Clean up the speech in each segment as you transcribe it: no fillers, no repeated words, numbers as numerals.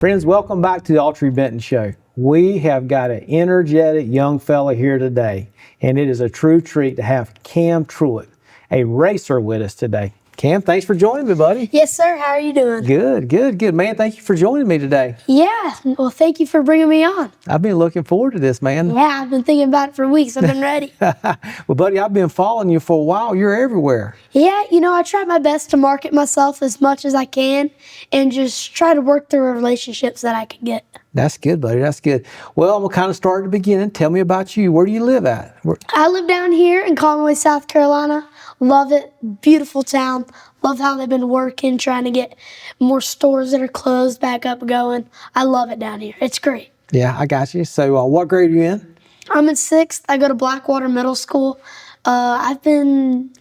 Friends, welcome back to the Autry Benton Show. We have got an energetic young fella here today, and it is a true treat to have Cam Truett, a racer, with us today. Cam, thanks for joining me, buddy. Yes, sir. How are you doing? Good. Man, thank you for joining me today. Yeah. Well, thank you for bringing me on. I've been looking forward to this, man. Yeah, I've been thinking about it for weeks. I've been ready. Well, buddy, I've been following you for a while. You're everywhere. Yeah, I try my best to market myself as much as I can and just try to work through relationships that I can get. That's good, buddy. That's good. Well, I'm going to kind of start at the beginning. Tell me about you. Where do you live at? I live down here in Conway, South Carolina. Love it. Beautiful town. Love how they've been working, trying to get more stores that are closed back up going. I love it down here. It's great. Yeah, I got you. So what grade are you in? I'm in 6th. I go to Blackwater Middle School. I've been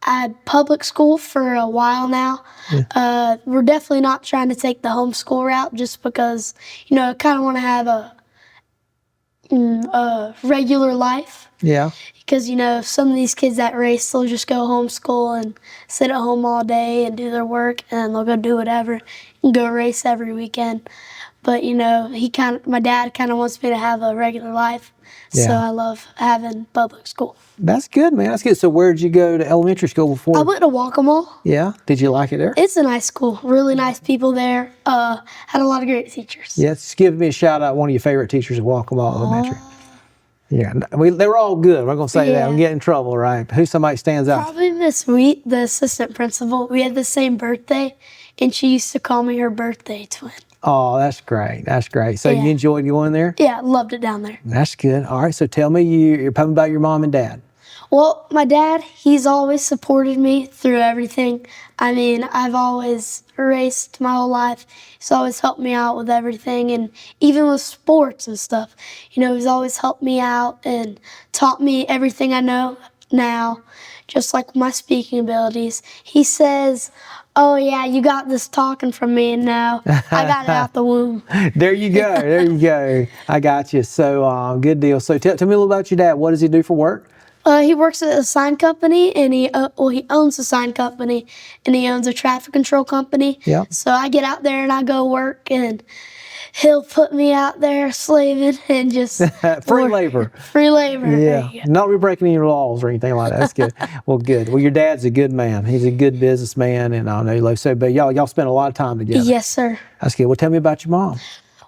at public school for a while now. Yeah. We're definitely not trying to take the homeschool route just because, I kind of want to have a regular life. Yeah. Because, some of these kids that race, they'll just go homeschool and sit at home all day and do their work, and they'll go do whatever and go race every weekend. But, my dad kind of wants me to have a regular life. Yeah. So I love having public school. That's good, man. That's good. So where did you go to elementary school before? I went to Waccamaw. Yeah. Did you like it there? It's a nice school. Really nice people there. Had a lot of great teachers. Yes. Give me a shout out. One of your favorite teachers at Waccamaw Elementary. Yeah. They were all good. We're going to say that. I'm getting in trouble, right? Who somebody stands out? Probably Miss Wheat, the assistant principal. We had the same birthday, and she used to call me her birthday twin. Oh, that's great. That's great. So you enjoyed going there? Yeah, loved it down there. That's good. All right. So tell me, you're talking about your mom and dad. Well, my dad, he's always supported me through everything. I mean, I've always raced my whole life. He's always helped me out with everything, and even with sports and stuff. He's always helped me out and taught me everything I know now, just like my speaking abilities. He says, "Oh, yeah, you got this talking from me, and now I got it out the womb." There you go. There you go. I got you. So, good deal. So, tell me a little about your dad. What does he do for work? He works at a sign company, and he owns a sign company, and he owns a traffic control company. Yeah. So I get out there and I go work, and he'll put me out there slaving and just free labor. Free labor. Yeah. Not breaking any laws or anything like that. That's good. Well, good. Well, your dad's a good man. He's a good businessman, and I know you love so. But y'all spend a lot of time together. Yes, sir. That's good. Well, tell me about your mom.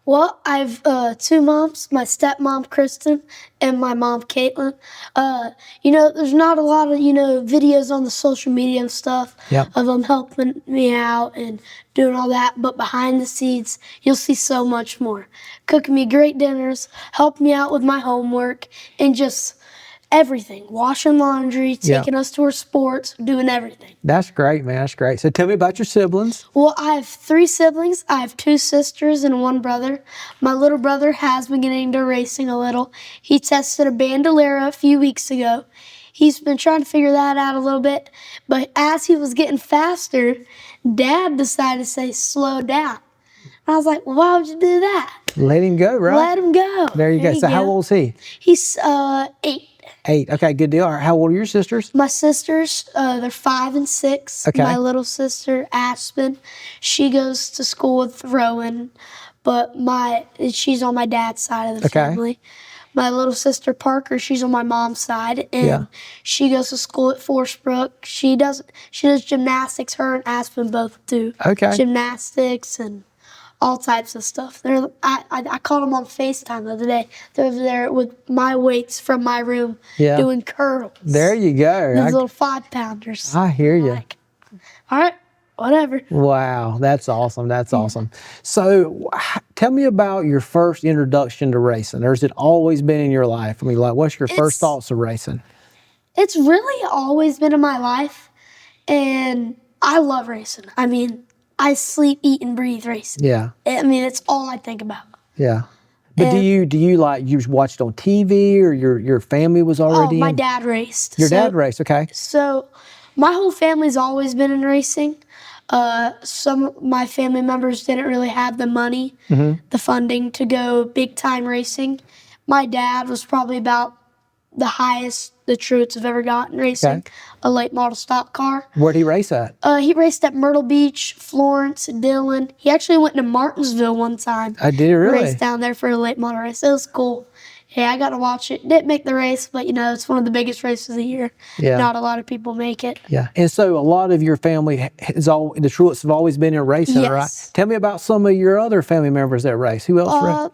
Well, I've 2 moms, my stepmom, Kristen, and my mom, Caitlin. There's not a lot of, videos on the social media and stuff of them helping me out and doing all that. But behind the scenes, you'll see so much more. Cooking me great dinners, helping me out with my homework, and just everything. Washing laundry, taking us to our sports, doing everything. That's great, man. That's great. So tell me about your siblings. Well, I have 3 siblings. I have 2 sisters and 1 brother. My little brother has been getting into racing a little. He tested a Bandolera a few weeks ago. He's been trying to figure that out a little bit. But as he was getting faster, Dad decided to say, slow down. And I was like, well, why would you do that? Let him go, right? Let him go. There you go. So how old is he? He's 8. 8. Okay, good deal. All right, how old are your sisters? My sisters, they're 5 and 6. Okay. My little sister, Aspen, she goes to school with Rowan, but she's on my dad's side of the family. My little sister, Parker, she's on my mom's side, and she goes to school at Forest Brook. She does gymnastics. Her and Aspen both do gymnastics and all types of stuff. I called them on FaceTime the other day. They're over there with my weights from my room doing curls. There you go. Those little 5-pounders. I hear you. Like, all right, whatever. Wow, that's awesome. That's awesome. So tell me about your first introduction to racing. Or has it always been in your life? I mean, what's your first thoughts of racing? It's really always been in my life, and I love racing. I mean, I sleep, eat, and breathe racing. Yeah. I mean, it's all I think about. Yeah. But do you you watched on TV, or your family was already my dad raced. Your dad raced, okay. So my whole family's always been in racing. Some of my family members didn't really have the money, the funding to go big time racing. My dad was probably about the highest the Truetts have ever gotten racing a late model stock car. Where'd he race at? He raced at Myrtle Beach, Florence, Dillon. He actually went to Martinsville one time. I did really? Raced down there for a late model race. It was cool. Yeah, I got to watch it. Didn't make the race, but it's one of the biggest races of the year. Yeah. Not a lot of people make it. Yeah. And so a lot of your family the Truetts have always been in racing, right? Tell me about some of your other family members that race. Who else race?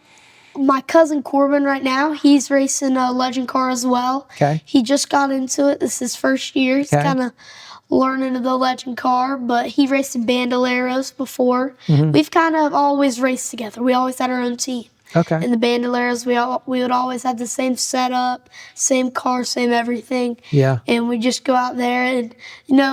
My cousin Corbin right now, he's racing a legend car as well. Okay. He just got into it. This is his first year. He's kind of learning the legend car, but he raced in Bandoleros before. We've kind of always raced together. We always had our own team. Okay. In the Bandoleros, we would always have the same setup, same car, same everything. Yeah. And we just go out there and,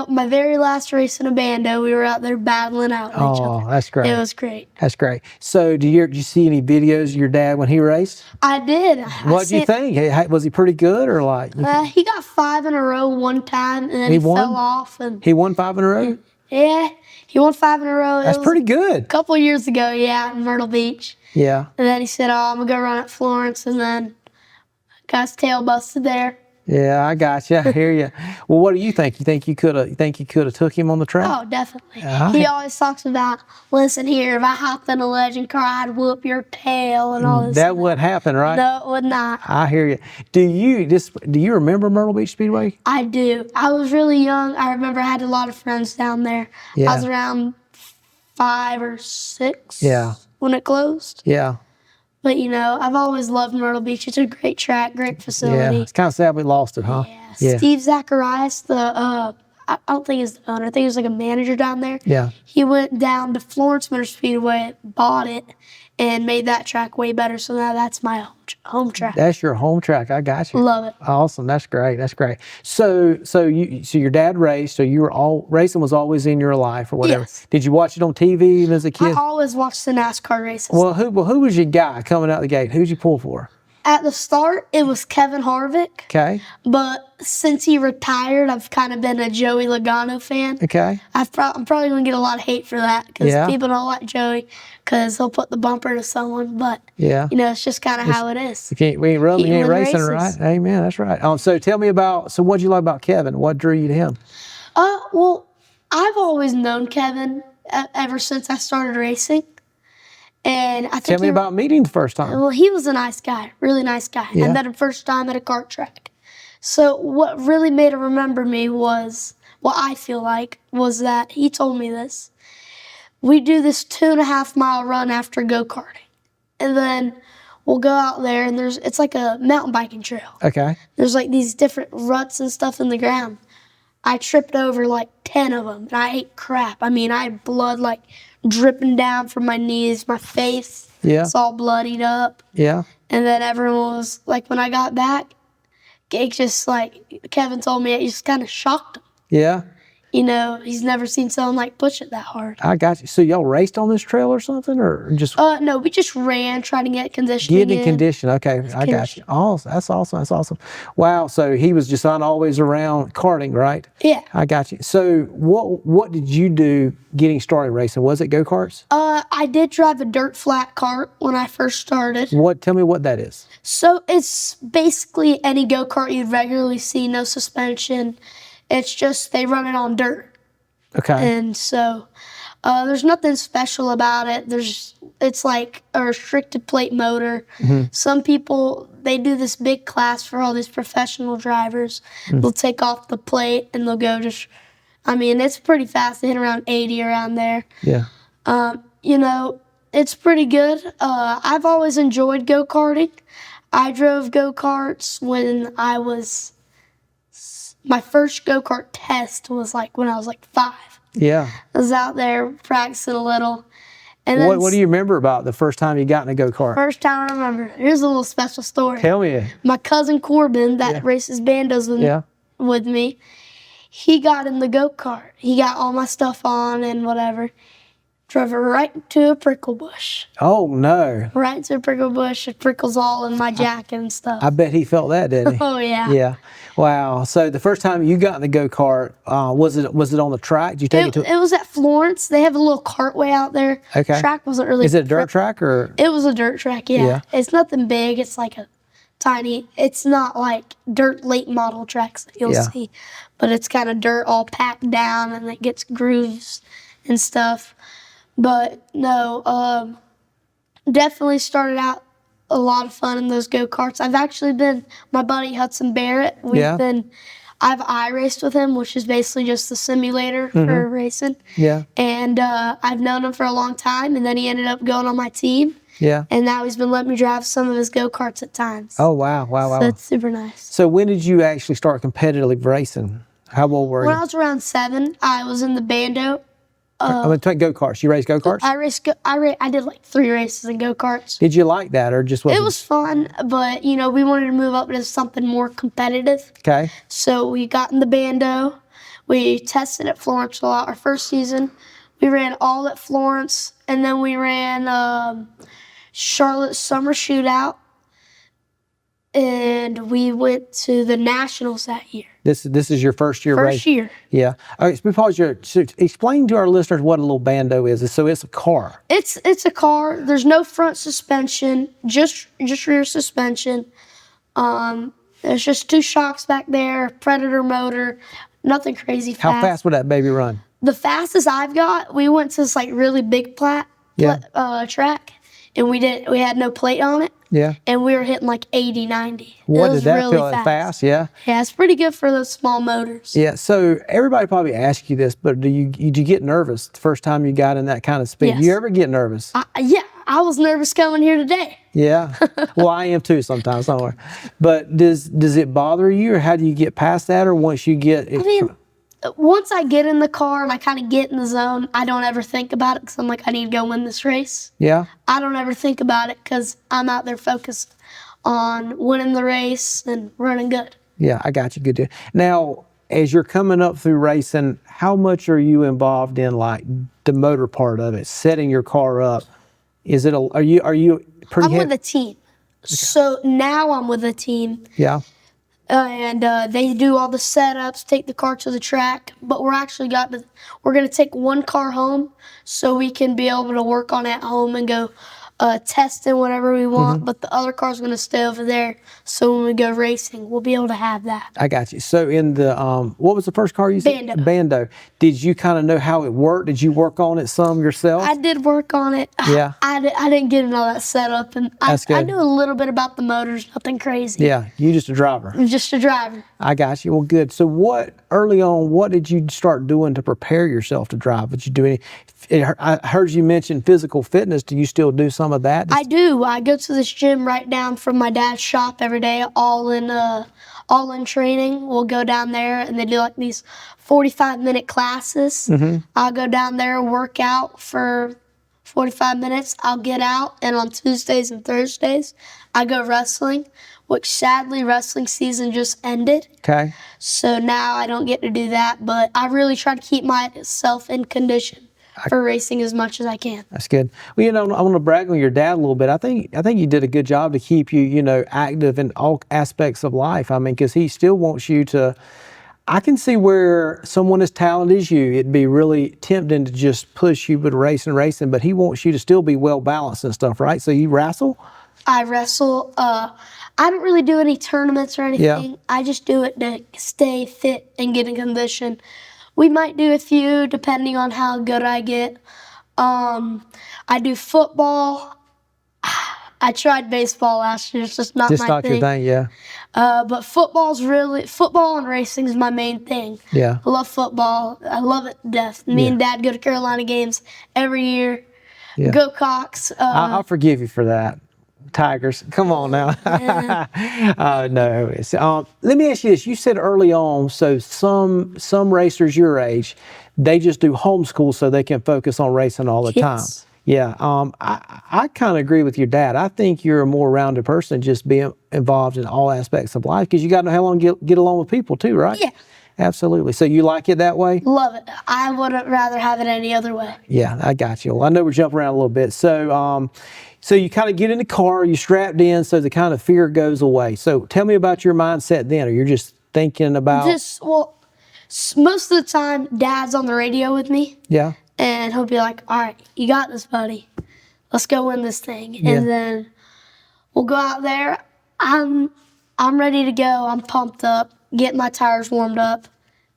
my very last race in a bando, we were out there battling out with each other. Oh, that's great. It was great. That's great. So did you see any videos of your dad when he raced? I did. What do you think? Was he pretty good or like? He got 5 in a row one time and then he fell off. And he won 5 in a row? Yeah, he won 5 in a row. That's pretty good. A couple years ago, in Myrtle Beach. Yeah. And then he said, I'm going to go run at Florence, and then got his tail busted there. Yeah, I got you. I hear you. Well, what do you think? You think you could have took him on the track? Oh, definitely. He always talks about, listen here, if I hopped in a legend car, I'd whoop your tail and all this. That would happen, right? No, it would not. I hear you. Do you remember Myrtle Beach Speedway? I do. I was really young. I remember I had a lot of friends down there. Yeah. I was around 5 or 6 when it closed. Yeah. But, I've always loved Myrtle Beach. It's a great track, great facility. Yeah, it's kind of sad we lost it, huh? Yeah. Steve Zacharias, I don't think he's the owner. I think he was like a manager down there. Yeah. He went down to Florence Motor Speedway, bought it, and made that track way better. So now that's my home track. That's your home track. I got you. Love it. Awesome. That's great. That's great. So your dad raced. So racing was always in your life or whatever. Yes. Did you watch it on TV even as a kid? I always watched the NASCAR races. Well, who was your guy coming out the gate? Who'd you pull for? At the start, it was Kevin Harvick. Okay. But since he retired, I've kind of been a Joey Logano fan. Okay. I'm probably going to get a lot of hate for that because people don't like Joey because he'll put the bumper to someone. But, it's just kind of how it is. We ain't rubbing, you ain't racing, right? Amen. That's right. So tell me what'd you like about Kevin? What drew you to him? Well, I've always known Kevin ever since I started racing. And I think Tell me about meeting the first time. Well, he was a nice guy, really nice guy. Yeah. I met him first time at a kart track. So what really made him remember me was, what I feel like, was that he told me this. We do this 2.5 mile run after go-karting. And then we'll go out there and it's like a mountain biking trail. Okay. There's like these different ruts and stuff in the ground. I tripped over like 10 of them and I ate crap. I mean, I had blood like dripping down from my knees, my face. Yeah. It's all bloodied up. Yeah. And then everyone was like, when I got back, it just like, Kevin told me, it just kind of shocked him. Yeah. He's never seen someone like push it that hard. I got you. So y'all raced on this trail or something, or just? No, we just ran, trying to get conditioning. Get in condition. Okay, I got you. Awesome. That's awesome. That's awesome. Wow. So he was just always around karting, right? Yeah. I got you. So what did you do getting started racing? Was it go-karts? I did drive a dirt flat kart when I first started. Tell me what that is. So it's basically any go-kart you'd regularly see, no suspension. It's just they run it on dirt. Okay. And so there's nothing special about it. It's like a restricted plate motor. Mm-hmm. Some people, they do this big class for all these professional drivers. Mm-hmm. They'll take off the plate and they'll go it's pretty fast. They hit around 80 around there. Yeah. It's pretty good. I've always enjoyed go-karting. I drove go-karts my first go-kart test was like when I was like 5. Yeah. I was out there practicing a little. And then what do you remember about the first time you got in a go-kart? First time I remember. Here's a little special story. Tell me. My cousin Corbin that races bandos with me, he got in the go-kart. He got all my stuff on and whatever. Drove it right into a prickle bush. Oh, no. Right into a prickle bush. It prickles all in my jacket and stuff. I bet he felt that, didn't he? Oh, yeah. Yeah. Wow. So the first time you got in the go-kart, was it on the track? Did you take it to? It was at Florence. They have a little cartway out there. Okay. Track wasn't really. Is it a dirt track or? It was a dirt track, yeah. It's nothing big. It's like a tiny. It's not like dirt late model tracks that you'll Yeah. see, but it's kind of dirt all packed down and it gets grooves and stuff. But no, definitely started out a lot of fun in those go-karts. I've actually been, my buddy Hudson Barrett, I've iRaced with him, which is basically just the simulator for racing. Yeah. And I've known him for a long time, and then he ended up going on my team. Yeah. And now he's been letting me drive some of his go-karts at times. Oh, wow. Wow. Wow. So it's super nice. So when did you actually start competitively racing? How old were you? When I was around 7, I was in the bando. I'm going to take go-karts. You race go-karts? I did like 3 races in go-karts. Did you like that or just wasn't? It was fun, but you know, we wanted to move up to something more competitive. Okay. So we got in the bando. We tested at Florence a lot. Our first season, we ran all at Florence, and then we ran Charlotte Summer Shootout, and we went to the Nationals that year. This is your first year racing? First year. Yeah. All right, so explain to our listeners what a little bando is. So it's a car. It's a car. There's no front suspension, just rear suspension. There's just 2 shocks back there, Predator motor, nothing crazy fast. How fast would that baby run? The fastest I've got, we went to this like really big track, and we had no plate on it. Yeah. And we were hitting like 80, 90. What, it was did that really feel fast? Yeah. Yeah, it's pretty good for those small motors. Yeah. So everybody probably asks you this, but did you get nervous the first time you got in that kind of speed? Yes. Do you ever get nervous? Yeah, I was nervous coming here today. Yeah. Well, I am too sometimes, somewhere. But does it bother you, or how do you get past that, or once you get? I mean, once I get in the car and I kind of get in the zone, I don't ever think about it because I'm like, I need to go win this race. Yeah. I don't ever think about it because I'm out there focused on winning the race and running good. Yeah, I got you. Good deal. Now, as you're coming up through racing, how much are you involved in like the motor part of it, setting your car up? Is it are you pretty? I'm with a team. Okay. So now I'm with a team. Yeah. And they do all the setups, take the car to the track. But we're going to take one car home so we can be able to work on it at home and go testing whatever we want. But the other car's going to stay over there. So when we go racing, we'll be able to have that. I got you. So in the what was the first car you said? Bando. Bando. Did you kind of know how it worked? Did you work on it some yourself? I did work on it. Yeah. I didn't get all that set up, and I knew a little bit about the motors, nothing crazy. Yeah, you just a driver. I'm just a driver. I got you. Well, good. So early on, what did you start doing to prepare yourself to drive? Did you do any? I heard you mention physical fitness. Do you still do some of that? I do. I go to this gym right down from my dad's shop every day, all in training. We'll go down there and they do like these 45-minute classes. I'll go down there, work out for 45 minutes. I'll get out, and on Tuesdays and Thursdays, I go wrestling, which sadly wrestling season just ended. Okay. So now I don't get to do that, but I really try to keep myself in condition for racing as much as I can. That's good. Well, I want to brag on your dad a little bit. I think you did a good job to keep you, active in all aspects of life. I mean, because he still wants you to. I can see where someone as talented as you, it'd be really tempting to just push you with racing, but he wants you to still be well balanced and stuff, right? So you wrestle? I wrestle. I don't really do any tournaments or anything. Yeah. I just do it to stay fit and get in condition. We might do a few depending on how good I get. I do football. I tried baseball last year. It's just not my thing. Just not your thing, yeah. But football and racing is my main thing. Yeah. I love football. I love it to death. Me and Dad go to Carolina games every year. Yeah. Go Cox. I'll forgive you for that. Tigers, come on now. Yeah. No. Let me ask you this. You said early on, so some racers your age, they just do homeschool so they can focus on racing all the time. Yeah. I kind of agree with your dad. I think you're a more rounded person just being involved in all aspects of life because you got to know how long to get along with people too, right? Yeah. Absolutely. So you like it that way? Love it. I wouldn't rather have it any other way. Yeah, I got you. Well, I know we're jumping around a little bit. So so you kind of get in the car, you strapped in, so the kind of fear goes away. So tell me about your mindset then, or you're just thinking about... most of the time, Dad's on the radio with me. Yeah. And he'll be like, all right, you got this, buddy. Let's go win this thing. Yeah. And then we'll go out there. I'm ready to go. I'm pumped up, getting my tires warmed up,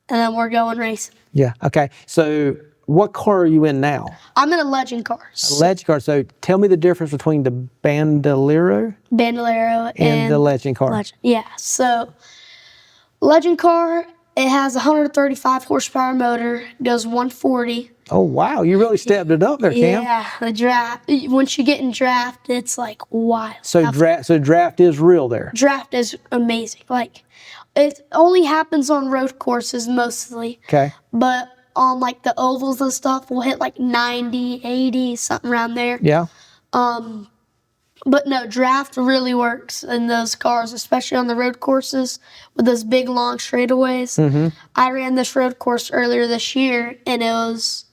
and then we're going racing. Yeah. Okay. So what car are you in now? I'm in a Legend car. A Legend car. So tell me the difference between the Bandolero And the Legend car. Yeah. So Legend car, it has a 135 horsepower motor, goes 140. Oh, wow. You really stepped it up there, Cam. Yeah, the draft. Once you get in draft, it's like wild. So draft is real there. Draft is amazing. Like, it only happens on road courses mostly. Okay. But on like the ovals and stuff, we'll hit like 90, 80, something around there. Yeah. But no, draft really works in those cars, especially on the road courses with those big long straightaways. Mm-hmm. I ran this road course earlier this year, and it was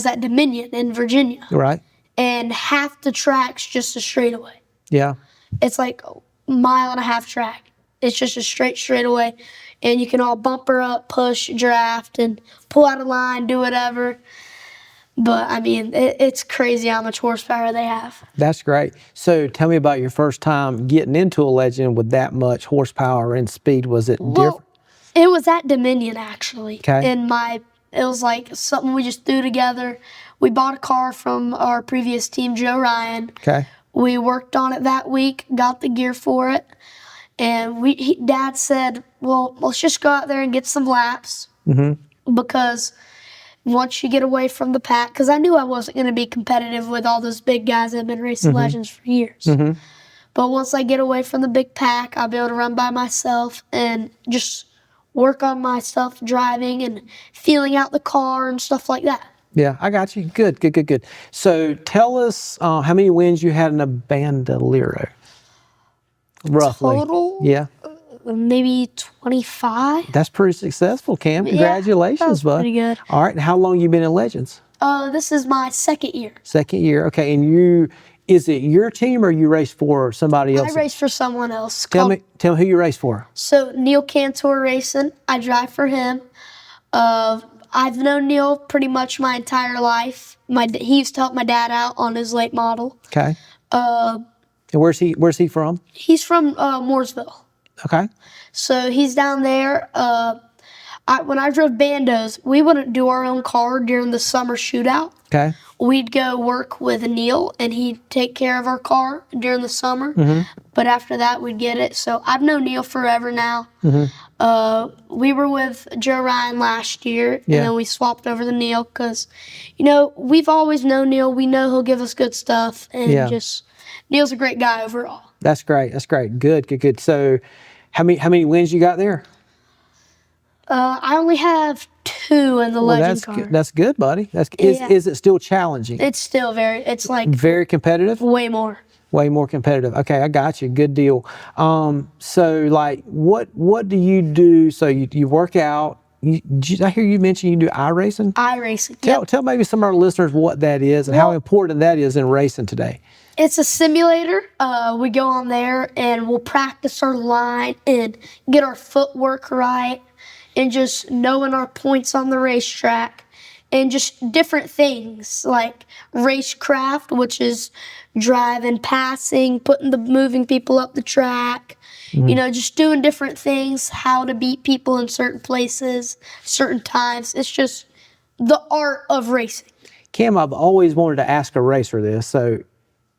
at Dominion in Virginia. Right. And half the track's just a straightaway. Yeah. It's like a mile and a half track. It's just a straight straightaway, and you can all bumper up, push, draft, and pull out of line, do whatever. But I mean, it's crazy how much horsepower they have. That's great. So tell me about your first time getting into a Legend with that much horsepower and speed. Was it different? It was at Dominion, actually. Okay. It was like something we just threw together. We bought a car from our previous team, Joe Ryan. Okay. We worked on it that week, got the gear for it, and Dad said, well, let's just go out there and get some laps. Mm-hmm. Because once you get away from the pack, because I knew I wasn't going to be competitive with all those big guys that have been racing Mm-hmm. Legends for years. Mm-hmm. But once I get away from the big pack, I'll be able to run by myself and just work on myself driving and feeling out the car and stuff like that. Yeah, I got you. Good. So tell us how many wins you had in a Bandolero, roughly. Total? Yeah. Maybe 25. That's pretty successful, Cam. Congratulations, that was bud. pretty good. All right. And how long you been in Legends? This is my second year. Second year. Okay. And is it your team or you race for somebody else? I race for someone else. Tell me who you race for. So Neil Cantor Racing. I drive for him. I've known Neil pretty much my entire life. He used to help my dad out on his late model. Okay. And where's he from? He's from Mooresville. Okay. So he's down there. When I drove bandos, we wouldn't do our own car during the summer shootout. Okay. We'd go work with Neil, and he'd take care of our car during the summer. Mm-hmm. But after that, we'd get it. So I've known Neil forever now. Mm-hmm. We were with Joe Ryan last year, and then we swapped over to Neil because, we've always known Neil. We know he'll give us good stuff, and Neil's a great guy overall. That's great. Good. So how many wins you got there? I only have 2 in the Legend car. That's good, buddy. Is it still challenging? It's still it's like very competitive? Way more competitive. Okay, I got you. Good deal. So like what do you do? So you work out. Did I hear you mention you do iRacing? iRacing. Tell maybe some of our listeners what that is and how important that is in racing today. It's a simulator. We go on there and we'll practice our line and get our footwork right and just knowing our points on the racetrack and just different things like racecraft, which is driving, passing, moving people up the track, just doing different things, how to beat people in certain places, certain times. It's just the art of racing. Cam, I've always wanted to ask a racer this. So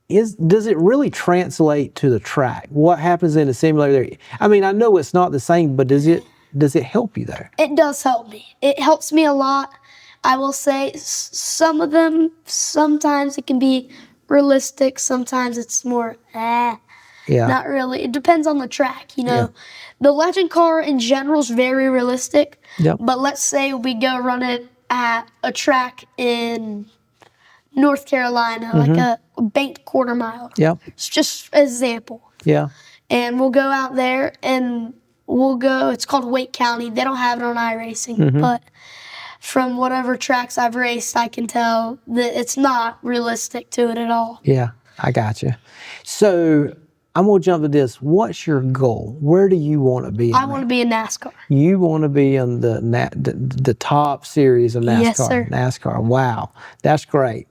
does it really translate to the track? What happens in a simulator? I mean, I know it's not the same, but does it help you there? It does help me. It helps me a lot. I will say some of them, sometimes it can be realistic. Sometimes it's more, not really. It depends on the track, The Legend car in general is very realistic. Yep. But let's say we go run it at a track in North Carolina, like a banked quarter mile. Yep. It's just an example. Yeah. And we'll go out there and it's called Wake County. They don't have it on iRacing, but from whatever tracks I've raced, I can tell that it's not realistic to it at all. Yeah, I got you. So I'm going to jump to this. What's your goal? Where do you want to be? I want to be in NASCAR. You want to be in the top series of NASCAR? Yes, sir. NASCAR. Wow, that's great.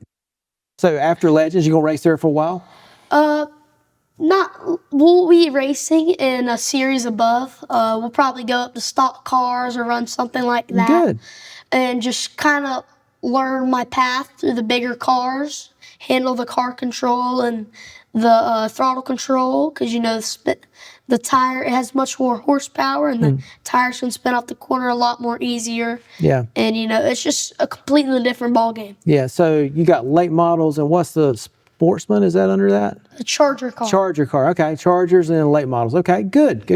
So after Legends, you going to race there for a while? We'll be racing in a series above. We'll probably go up to stock cars or run something like that. Good. And just kind of learn my path through the bigger cars, handle the car control and the throttle control, because the tire, it has much more horsepower and the tires can spin off the corner a lot more easier. Yeah. And it's just a completely different ball game. Yeah. So you got late models, and what's the Sportsman? Is that under that? A Charger car. Charger car. Okay. Chargers and then late models. Okay. Good.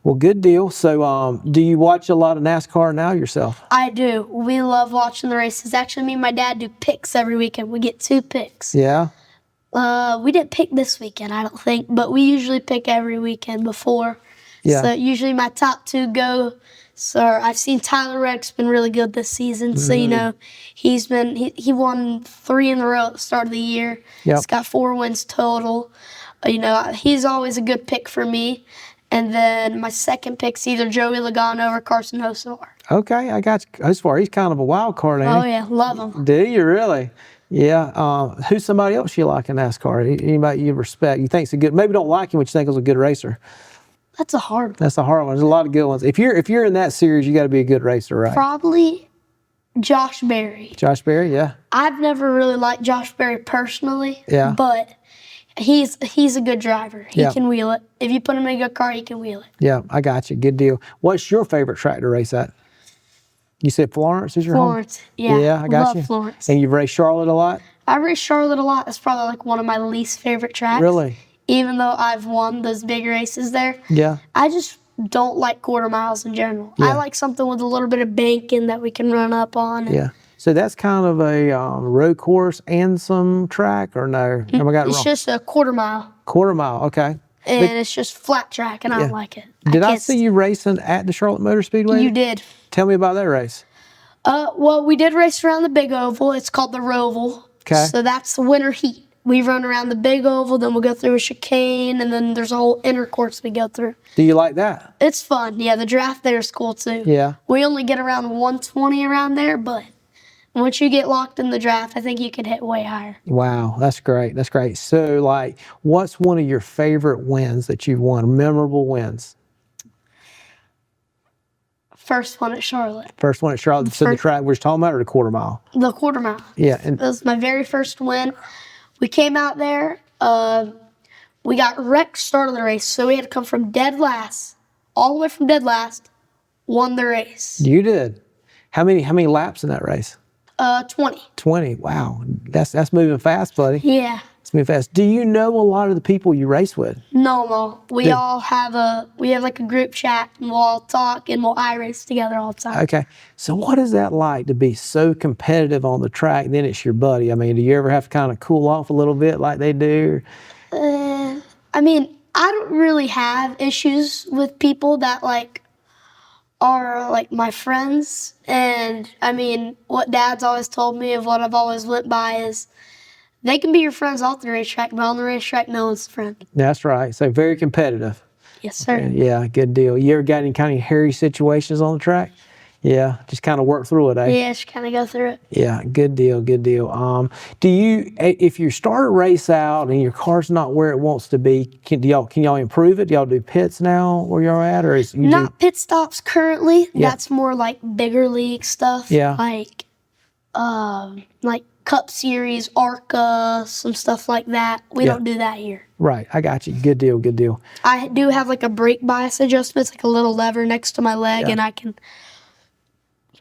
Well, good deal. So, do you watch a lot of NASCAR now yourself? I do. We love watching the races. Actually, me and my dad do picks every weekend. We get 2 picks. Yeah. We didn't pick this weekend, I don't think, but we usually pick every weekend before. Yeah. So usually my top 2 go. So I've seen Tyler Reddick's been really good this season. So he won 3 in a row at the start of the year. Yep. He's got 4 wins total. He's always a good pick for me. And then my second pick's either Joey Logano or Carson Hocevar. Okay, I got you. Hocevar, he's kind of a wild card, ain't he? Oh yeah, love him. Do you really? Yeah. Who's somebody else you like in NASCAR? Anybody you respect? You think's a good? Maybe don't like him, but you think is a good racer. That's a hard one. That's a hard one. There's a lot of good ones. If you're in that series, you got to be a good racer, right? Probably Josh Berry. Josh Berry, yeah. I've never really liked Josh Berry personally. Yeah. But he's a good driver. He Yeah. can wheel it. If you put him in a good car, he can wheel it. Yeah, I got you. Good deal. What's your favorite track to race at? You said Florence is your Florence, home? yeah. Yeah, I got Love you. Florence. And you've raced Charlotte a lot? I race Charlotte a lot. It's probably like one of my least favorite tracks. Really? Even though I've won those big races there. Yeah. I just don't like quarter miles in general. Yeah. I like something with a little bit of banking that we can run up on. Yeah. So that's kind of a road course and some track, or no? Have I got it It's wrong? just a quarter mile. Quarter mile, okay. And it's just flat track, and I Yeah. don't like it. Did I can't see you racing at the Charlotte Motor Speedway? You did. Tell me about that race. Well, we did race around the big oval. It's called the Roval. Okay. So that's the winter heat. We run around the big oval, then we'll go through a chicane, and then there's a whole inner course we go through. Do you like that? It's fun. Yeah, the draft there is cool too. Yeah. We only get around 120 around there, but once you get locked in the draft, I think you can hit way higher. Wow, that's great. That's great. So, like, what's one of your favorite wins that you've won? Memorable wins. First one at Charlotte. First one at Charlotte. So the track we're talking about, or the quarter mile? The quarter mile. Yeah. And That was my very first win. We came out there. We got wrecked start of the race, so we had to come from dead last, all the way from dead last, won the race. you did. How many laps in that race? 20. 20. Wow, that's moving fast, buddy. Yeah. It's moving fast. Do you know a lot of the people you race with? No. We Good. all have like a group chat, and we'll all talk, and we'll race together all the time. Okay. So what is that like to be so competitive on the track, then it's your buddy? I mean, do you ever have to kind of cool off a little bit like they do? I mean, I don't really have issues with people that are like my friends. And I mean, what Dad's always told me of what I've always went by is they can be your friends off the racetrack, but on the racetrack, no one's a friend. That's right. So very competitive. Yes, sir. Yeah, good deal. You ever got any kind of hairy situations on the track? Yeah, just kind of work through it, eh? Yeah, just kind of go through it. Yeah, good deal. Do you, if you start a race out and your car's not where it wants to be, can y'all improve it? Do y'all do pits now where you're at, or is you Not pit stops currently. Yeah. That's more like bigger league stuff. Yeah. Like Cup Series, ARCA, some stuff like that. We Yeah. don't do that here. Right, I got you. Good deal. I do have like a brake bias adjustment. It's like a little lever next to my leg, Yeah. and I can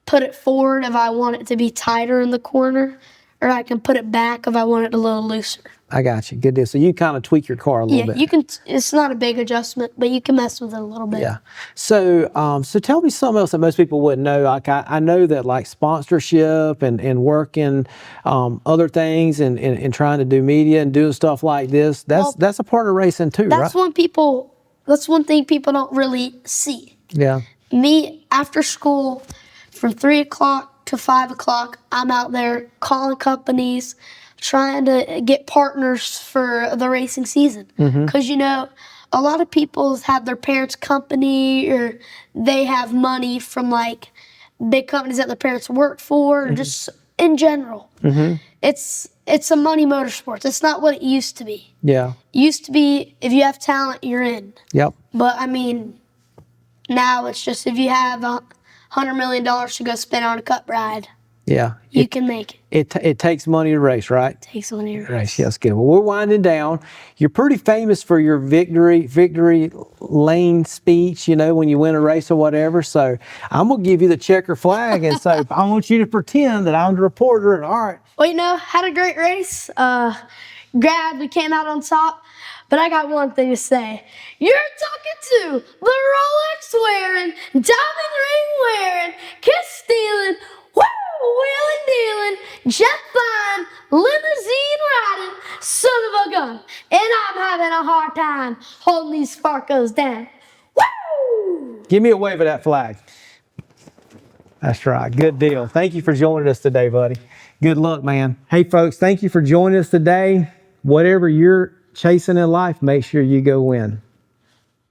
put it forward if I want it to be tighter in the corner, or I can put it back if I want it a little looser. I got you. Good deal. So you kind of tweak your car a little Yeah, bit. you can. It's not a big adjustment, but you can mess with it a little bit. Yeah. So, so tell me something else that most people wouldn't know. Like I know that like sponsorship and working other things and trying to do media and doing stuff like this. That's a part of racing too, right? That's one thing people don't really see. Yeah. Me after school, from 3 o'clock to 5 o'clock, I'm out there calling companies, trying to get partners for the racing season. Because, a lot of people have their parents' company, or they have money from like big companies that their parents worked for, or just in general. it's a money motorsport. It's not what it used to be. Yeah. It used to be if you have talent, you're in. Yep. But I mean, now it's just if you have $100 million to go spend on a cup ride, Yeah. you can make it. It takes money to race, right? Takes money to Race. race. Yes, good. Well, we're winding down. You're pretty famous for your victory lane speech, you know, when you win a race or whatever. So I'm going to give you the checker flag. And so I want you to pretend that I'm the reporter. And all right. Well, you know, had a great race. Glad we came out on top. But I got one thing to say. You're talking to the Rolex wearing, diamond ring wearing, kiss stealing, woo, wheeling dealing, jet flying, limousine riding, son of a gun. And I'm having a hard time holding these Farcos down. Woo! Give me a wave of that flag. That's right. Good deal. Thank you for joining us today, buddy. Good luck, man. Hey, folks, thank you for joining us today. Whatever you're chasing in life, make sure you go win.